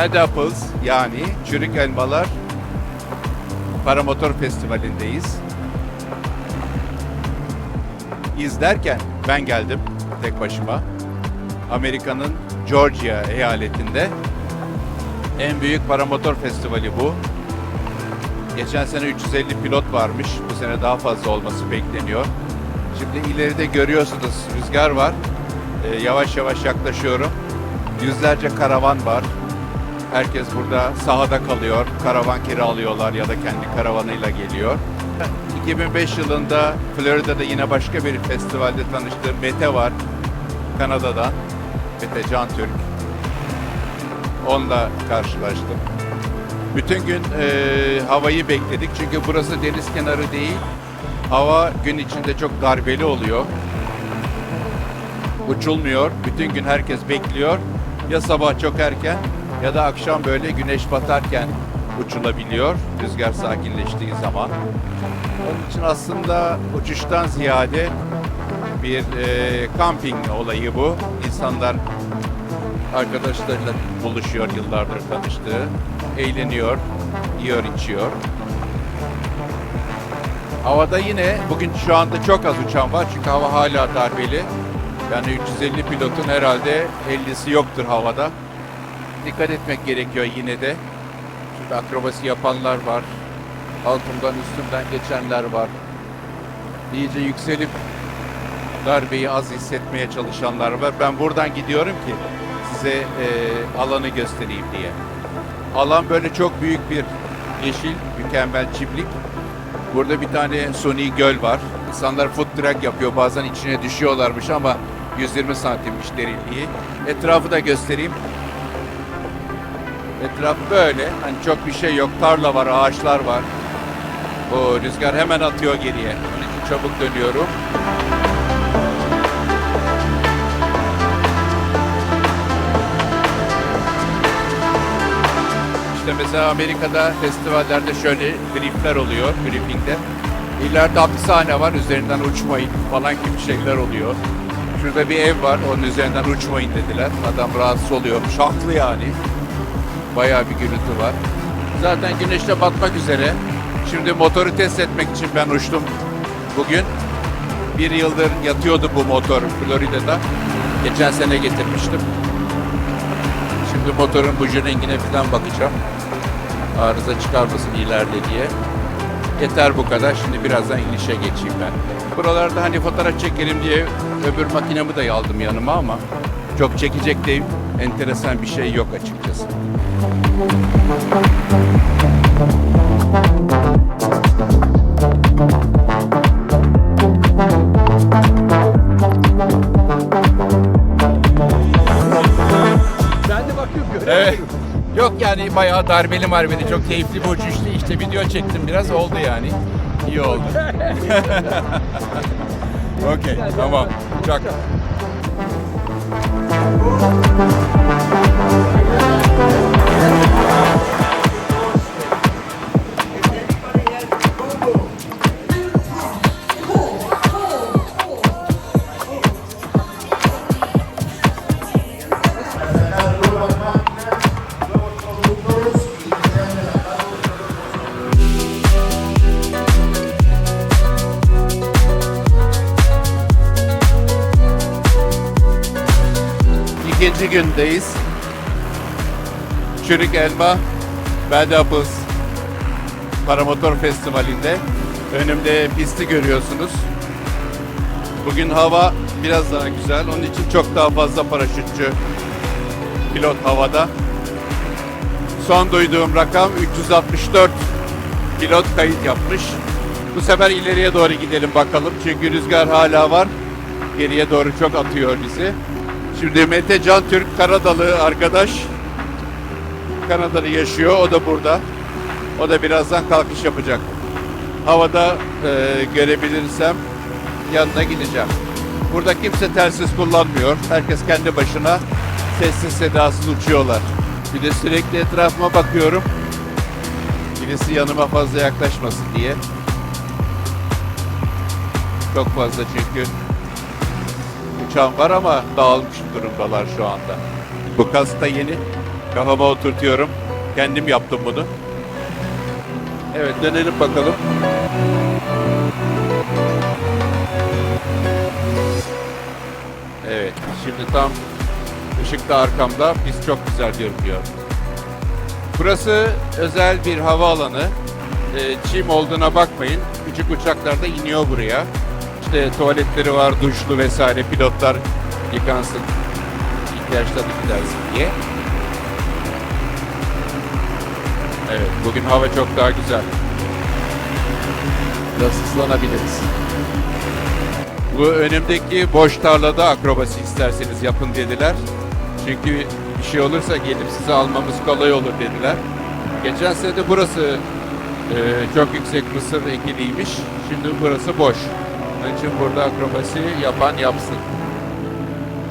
Bad Apples yani Çürük Elmalar Paramotor Festivali'ndeyiz. İzlerken ben geldim tek başıma. Amerika'nın Georgia eyaletinde en büyük paramotor festivali bu. Geçen sene 350 pilot varmış. Bu sene daha fazla olması bekleniyor. Şimdi ileride görüyorsunuz rüzgar var. Yavaş yavaş yaklaşıyorum. Yüzlerce karavan var. Herkes burada sahada kalıyor. Karavan kiralıyorlar ya da kendi karavanıyla geliyor. 2005 yılında Florida'da yine başka bir festivalde tanıştığım Mete var. Kanada'dan. Mete Can Türk. Onunla karşılaştım. Bütün gün havayı bekledik. Çünkü burası deniz kenarı değil. Hava gün içinde çok darbeli oluyor. Uçulmuyor. Bütün gün herkes bekliyor. Ya sabah çok erken ya da akşam böyle güneş batarken uçulabiliyor. Rüzgar sakinleştiği zaman. Onun için aslında uçuştan ziyade bir kamping olayı bu. İnsanlar arkadaşlarıyla buluşuyor, yıllardır tanıştığı. Eğleniyor, yiyor, içiyor. Havada yine bugün şu anda çok az uçan var çünkü hava hala darbeli. Yani 350 pilotun herhalde 50'si yoktur havada. Dikkat etmek gerekiyor yine de. Çünkü akrobasi yapanlar var. Altından üstünden geçenler var. İyice yükselip darbeyi az hissetmeye çalışanlar var. Ben buradan gidiyorum ki size alanı göstereyim diye. Alan böyle çok büyük bir yeşil, mükemmel çiftlik. Burada bir tane suni göl var. İnsanlar food track yapıyor. Bazen içine düşüyorlarmış ama 120 santimmiş derinliği. Etrafı da göstereyim. Etraf böyle. Hani çok bir şey yok. Tarla var, ağaçlar var. O rüzgar hemen atıyor geriye. Onun için çabuk dönüyorum. İşte mesela Amerika'da festivallerde şöyle briefler oluyor, briefingde. İleride hapishane var, üzerinden uçmayın falan gibi şeyler oluyor. Şurada bir ev var, onun üzerinden uçmayın dediler. Adam rahatsız oluyormuş, haklı yani. Bayağı bir gürültü var. Zaten güneşte batmak üzere. Şimdi motoru test etmek için ben uçtum bugün. Bir yıldır yatıyordu bu motor Florida'da. Geçen sene getirmiştim. Şimdi motorun buji rengine falan bakacağım. Arıza çıkarmasın ileride diye. Yeter bu kadar. Şimdi birazdan inişe geçeyim ben. Buralarda hani fotoğraf çekelim diye öbür makinemi de aldım yanıma ama çok çekecek de enteresan bir şey yok açıkçası. Ben de bakıyorum göremedim. Evet. Yok yani bayağı darbeli marbeli çok keyifli bir uçuştu. İşte video çektim biraz oldu yani. İyi oldu. Okey tamam. Uçak. İkinci gündeyiz. Çürük Elma Bad Apples Paramotor Festivali'nde. Önümde pisti görüyorsunuz. Bugün hava biraz daha güzel. Onun için çok daha fazla paraşütçü pilot havada. Son duyduğum rakam 364 pilot kayıt yapmış. Bu sefer ileriye doğru gidelim bakalım. Çünkü rüzgar hala var. Geriye doğru çok atıyor bizi. Şimdi Mete Can Türk Kanadalı arkadaş. Kanada'da yaşıyor. O da burada. O da birazdan kalkış yapacak. Havada görebilirsem yanına gideceğim. Burada kimse telsiz kullanmıyor. Herkes kendi başına sessiz sedasız uçuyorlar. Bir de sürekli etrafıma bakıyorum. Birisi yanıma fazla yaklaşmasın diye. Çok fazla çünkü uçağım var ama dağılmış durumdalar şu anda. Bu kask da yeni. Kafama oturtuyorum. Kendim yaptım bunu. Evet, dönelim bakalım. Evet, şimdi tam ışık da arkamda. Pist çok güzel görünüyor. Burası özel bir havaalanı. Çim olduğuna bakmayın. Küçük uçaklar da iniyor buraya. İşte tuvaletleri var, duşlu vesaire. Pilotlar yıkansın, ihtiyaçlarını gidersin diye. Evet, bugün hava çok daha güzel. Biraz hızlanabiliriz. Bu önümdeki boş tarlada akrobasi isterseniz yapın dediler. Çünkü bir şey olursa gelip sizi almamız kolay olur dediler. Geçen sene de burası çok yüksek mısır ekiliymiş. Şimdi burası boş. Onun için burada akrobasi yapan yapsın.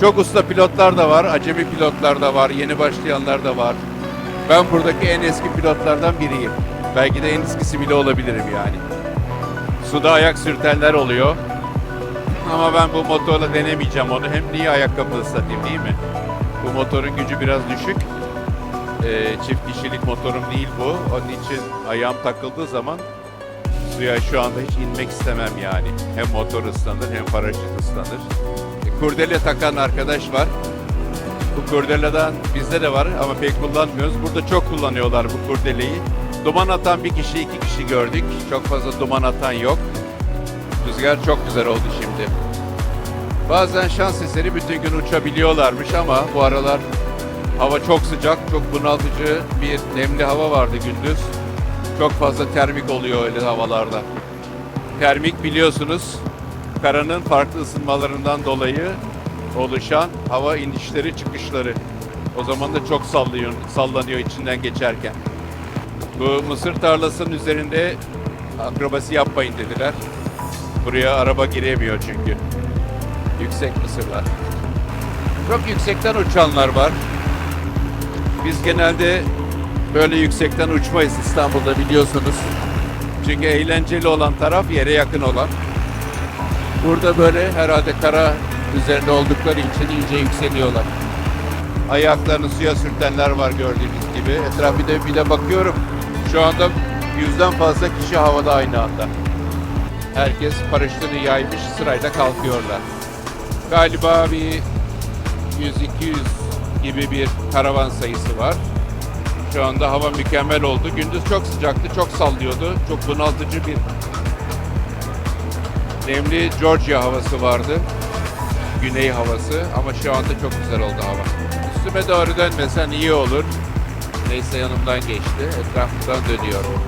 Çok usta pilotlar da var, acemi pilotlar da var, yeni başlayanlar da var. Ben buradaki en eski pilotlardan biriyim. Belki de en eskisi bile olabilirim yani. Suda ayak sürtenler oluyor. Ama ben bu motorla denemeyeceğim onu. Hem niye ayakkabı ıslatayım değil mi? Bu motorun gücü biraz düşük. Çift kişilik motorum değil bu. Onun için ayağım takıldığı zaman suya şu anda hiç inmek istemem yani. Hem motor ıslanır hem paraşüt ıslanır. Kurdele takan arkadaş var. Bu kurdeladan bizde de var ama pek kullanmıyoruz. Burada çok kullanıyorlar bu kurdeleyi. Duman atan bir kişi, iki kişi gördük. Çok fazla duman atan yok. Rüzgar çok güzel oldu şimdi. Bazen şans eseri bütün gün uçabiliyorlarmış ama bu aralar hava çok sıcak, çok bunaltıcı bir nemli hava vardı gündüz. Çok fazla termik oluyor öyle havalarda. Termik biliyorsunuz karanın farklı ısınmalarından dolayı oluşan hava inişleri çıkışları. O zaman da çok sallanıyor içinden geçerken. Bu mısır tarlasının üzerinde akrobasi yapmayın dediler. Buraya araba giremiyor çünkü. Yüksek mısırlar. Çok yüksekten uçanlar var. Biz genelde böyle yüksekten uçmayız İstanbul'da biliyorsunuz. Çünkü eğlenceli olan taraf yere yakın olan. Burada böyle herhalde kara üzerinde oldukları için iyice yükseliyorlar. Ayaklarını suya sürtenler var gördüğünüz gibi. Etrafı bir de bakıyorum. Şu anda 100'den fazla kişi havada aynı anda. Herkes paraşütünü yaymış sırayla kalkıyorlar. Galiba bir 100-200 gibi bir karavan sayısı var. Şu anda hava mükemmel oldu. Gündüz çok sıcaktı, çok sallıyordu. Çok bunaltıcı bir nemli Georgia havası vardı. Güney havası ama şu anda çok güzel oldu hava. Üstüme doğru dönmesen iyi olur. Neyse yanımdan geçti. Etrafından dönüyorum.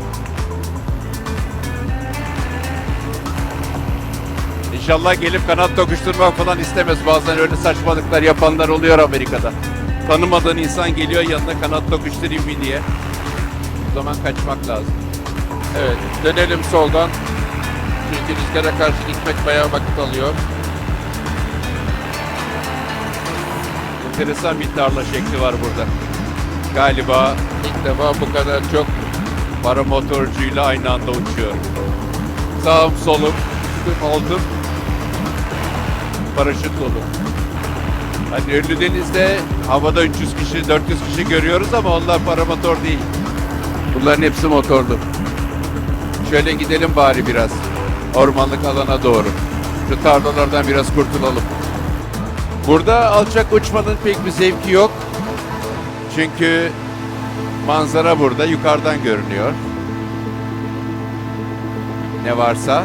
İnşallah gelip kanat tokuşturmak falan istemez. Bazen öyle saçmalıklar yapanlar oluyor Amerika'da. Tanımadığın insan geliyor yanına kanat tokuşturayım mı diye. O zaman kaçmak lazım. Evet, dönelim soldan. Çünkü rüzgara karşı gitmek bayağı vakit alıyor. Enteresan bir tarla şekli var burada. Galiba ilk defa bu kadar çok paramotorcuyla aynı anda uçuyor. Sağım solum, üstüm altım paraşüt dolu. Hani Ölüdeniz'de havada 300 kişi, 400 kişi görüyoruz ama onlar paramotor değil. Bunların hepsi motorlu. Şöyle gidelim bari biraz. Ormanlık alana doğru. Şu tarlalardan biraz kurtulalım. Burada alçak uçmanın pek bir zevki yok. Çünkü manzara burada yukarıdan görünüyor. Ne varsa.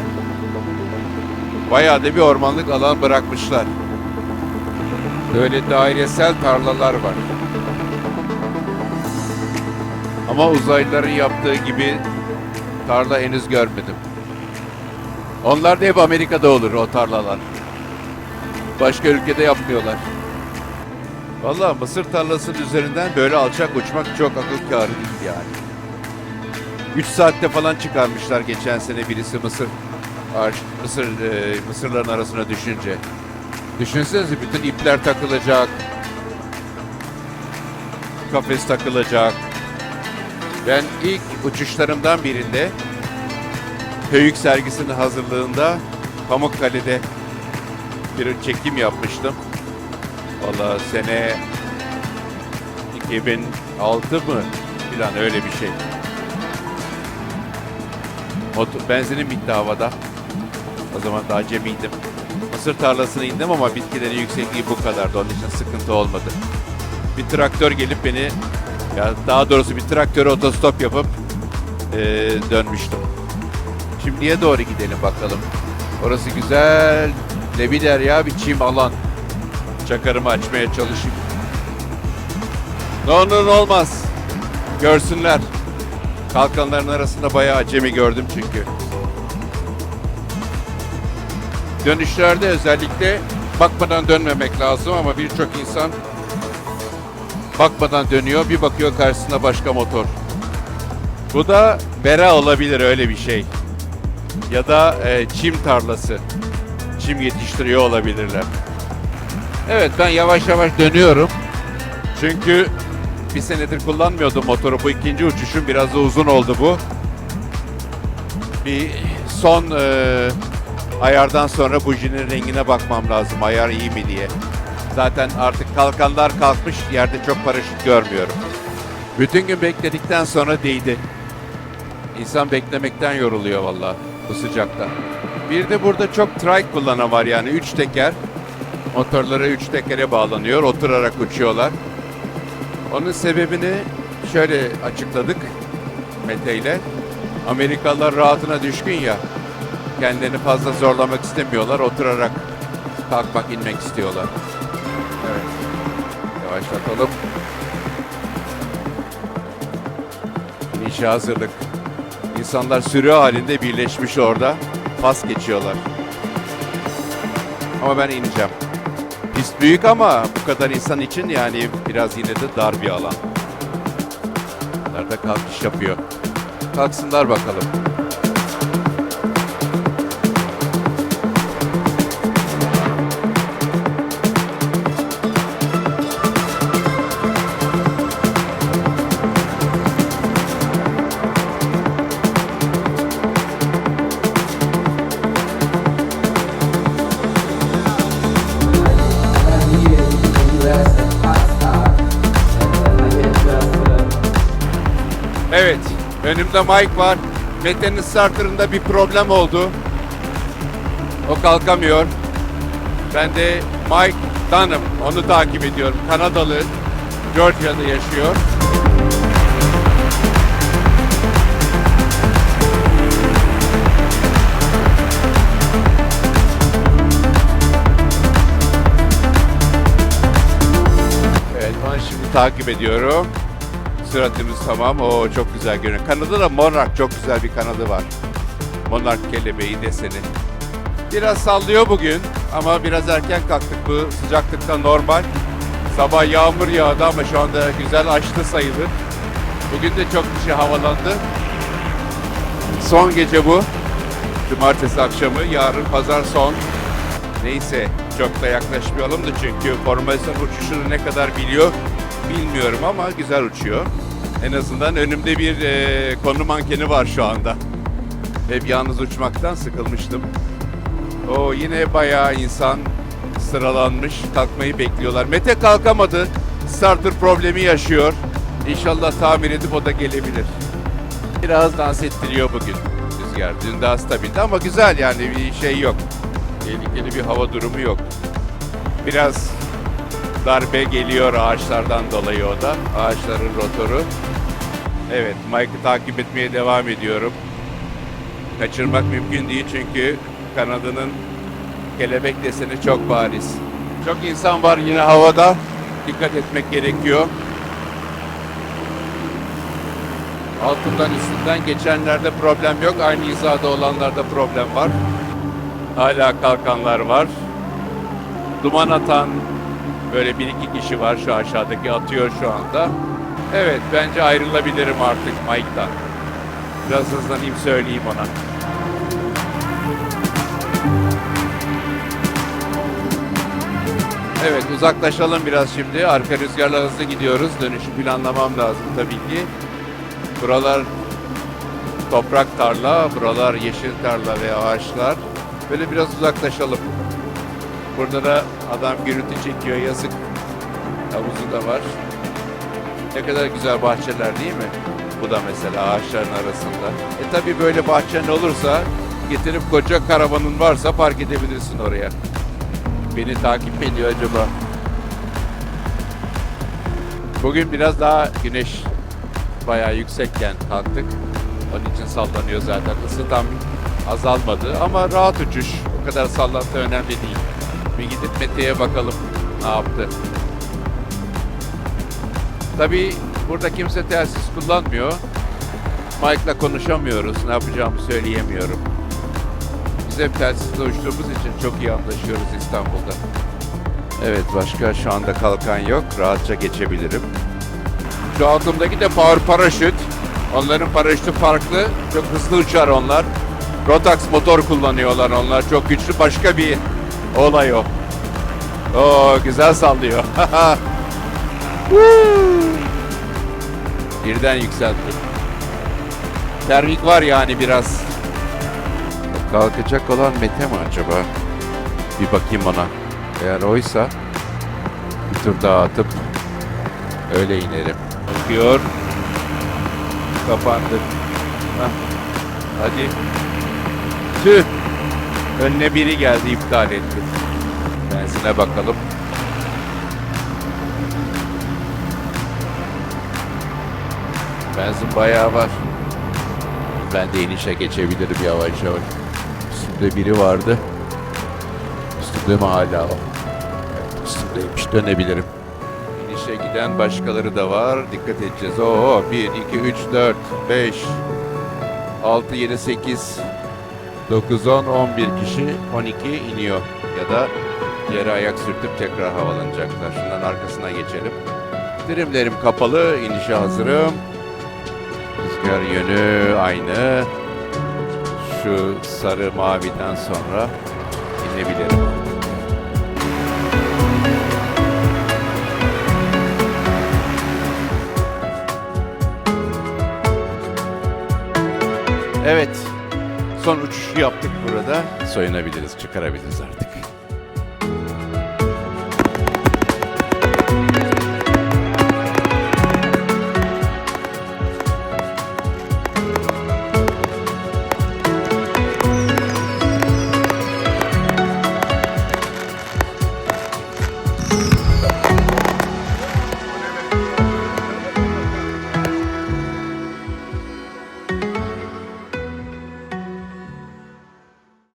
Bayağı da bir ormanlık alan bırakmışlar. Böyle dairesel tarlalar var. Ama uzaylıların yaptığı gibi tarla henüz görmedim. Onlar da hep Amerika'da olur o tarlalar. Başka ülkede yapmıyorlar. Vallahi mısır tarlasının üzerinden böyle alçak uçmak çok akıl kârı değil yani. 3 saatte falan çıkarmışlar geçen sene birisi mısırların arasına düşünce. Düşünsenize bütün ipler takılacak. Kafes takılacak. Ben ilk uçuşlarımdan birinde Höyük sergisinin hazırlığında Pamukkale'de bir çekim yapmıştım. Vallahi sene 6 mı? Falan öyle bir şey. Benzinim bitti havada. O zaman daha acemiydim. Mısır tarlasına indim ama bitkilerin yüksekliği bu kadardı. Onun için sıkıntı olmadı. Bir traktör gelip beni, ya daha doğrusu bir traktöre otostop yapıp dönmüştüm. Şimdiye doğru gidelim bakalım. Orası güzel. Ne bir derya, bir çim alan. Çakarımı açmaya çalışayım. Ne olur ne olmaz. Görsünler. Kalkanların arasında bayağı acemi gördüm çünkü. Dönüşlerde özellikle bakmadan dönmemek lazım ama birçok insan bakmadan dönüyor. Bir bakıyor karşısında başka motor. Bu da mera olabilir, öyle bir şey. Ya da çim tarlası. Çim yetiştiriyor olabilirler. Evet, ben yavaş yavaş dönüyorum. Çünkü bir senedir kullanmıyordum motoru. Bu ikinci uçuşum, biraz da uzun oldu bu. Bir son ayardan sonra bujinin rengine bakmam lazım. Ayar iyi mi diye. Zaten artık kalkanlar kalkmış. Yerde çok paraşüt görmüyorum. Bütün gün bekledikten sonra değdi. İnsan beklemekten yoruluyor vallahi bu sıcakta. Bir de burada çok trike kullanan var, yani 3 teker. Motorları 3 tekere bağlanıyor. Oturarak uçuyorlar. Onun sebebini şöyle açıkladık Mete ile. Amerikalılar rahatına düşkün ya. Kendilerini fazla zorlamak istemiyorlar. Oturarak kalkmak, inmek istiyorlar. Evet. Yavaşlatalım. İnişe hazırlık. İnsanlar sürü halinde birleşmiş orada. Pas geçiyorlar. Ama ben ineceğim. Pist büyük ama bu kadar insan için yani biraz yine de dar bir alan. Bunlar da kalkış yapıyor. Kalksınlar bakalım. Evet, önümde Mike var. Mete'nin starterında bir problem oldu. O kalkamıyor. Ben de Mike Dunham, onu takip ediyorum. Kanadalı, Georgia'da yaşıyor. Evet, onu şimdi takip ediyorum. Süratimiz tamam. O çok güzel görünüyor. Kanada da Monarch, çok güzel bir kanadı var. Monarch kelebeği deseni. Biraz sallıyor bugün ama biraz erken kalktık. Bu sıcaklıkta normal. Sabah yağmur yağdı ama şu anda güzel açtı sayılır. Bugün de çok kişi havalandı. Son gece bu. Cumartesi akşamı. Yarın pazar son. Neyse, çok da yaklaşmayalım da çünkü formasyon uçuşunu ne kadar biliyor bilmiyorum ama güzel uçuyor. En azından önümde bir konu mankeni var şu anda. Hep yalnız uçmaktan sıkılmıştım. O yine bayağı insan sıralanmış, kalkmayı bekliyorlar. Mete kalkamadı. Starter problemi yaşıyor. İnşallah tamir edip o da gelebilir. Biraz dans ettiriyor bugün rüzgar. Dün daha stabildi ama güzel, yani bir şey yok. Tehlikeli bir hava durumu yok. Biraz darbe geliyor ağaçlardan dolayı o da. Ağaçların rotoru. Evet, Mike'ı takip etmeye devam ediyorum. Kaçırmak mümkün değil çünkü kanadının kelebek deseni çok bariz. Çok insan var yine havada. Dikkat etmek gerekiyor. Altından üstünden geçenlerde problem yok. Aynı hizada olanlarda problem var. Hala kalkanlar var. Duman atan böyle bir iki kişi var, şu aşağıdaki atıyor şu anda. Evet, bence ayrılabilirim artık Mike'dan. Biraz hızlanayım, söyleyeyim ona. Evet, uzaklaşalım biraz şimdi. Arka rüzgarla hızlı gidiyoruz. Dönüşü planlamam lazım tabii ki. Buralar toprak tarla, buralar yeşil tarla ve ağaçlar. Böyle biraz uzaklaşalım. Burada da adam gürültü çekiyor, yazık. Havuzu da var. Ne kadar güzel bahçeler değil mi? Bu da mesela ağaçların arasında. Tabii böyle bahçen olursa getirip koca karavanın varsa park edebilirsin oraya. Beni takip ediyor acaba? Bugün biraz daha güneş bayağı yüksekken kalktık. Onun için sallanıyor zaten. Isı tam azalmadı ama rahat uçuş. O kadar sallantı önemli değil. Bir gidip Mete'ye bakalım ne yaptı. Tabii burada kimse telsiz kullanmıyor. Mike'la konuşamıyoruz. Ne yapacağımı söyleyemiyorum. Biz hep telsizle uçtuğumuz için çok iyi anlaşıyoruz İstanbul'da. Evet, başka şu anda kalkan yok. Rahatça geçebilirim. Şu altımdaki de power paraşüt. Onların paraşütü farklı. Çok hızlı uçar onlar. Rotax motor kullanıyorlar onlar. Çok güçlü, başka bir olay o. Oo, güzel sallıyor. Birden yükseltti. Termik var yani biraz. Kalkacak olan Mete mi acaba? Bir bakayım ona. Eğer oysa bir tur daha atıp öyle inerim. Bakıyor. Kapandı. Hah. Hadi. Tüh. Önüne biri geldi, iptal etti. Benzine bakalım. Benzin bayağı var. Ben de inişe geçebilirim yavaş yavaş. Üstümde biri vardı. Üstümde mi hala o? Evet, üstümdeymiş. Dönebilirim. İnişe giden başkaları da var. Dikkat edeceğiz. Oo, 1, 2, 3, 4, 5, 6, 7, 8, 9, 10, 11 kişi 12 iniyor. Ya da yere ayak sürtüp tekrar havalanacaklar. Şundan arkasına geçelim. Dirimlerim kapalı. İnişe hazırım. Rüzgar yönü aynı. Şu sarı maviden sonra inebilirim. Evet. Son uçuşu yaptık burada. Soyunabiliriz, çıkarabiliriz artık.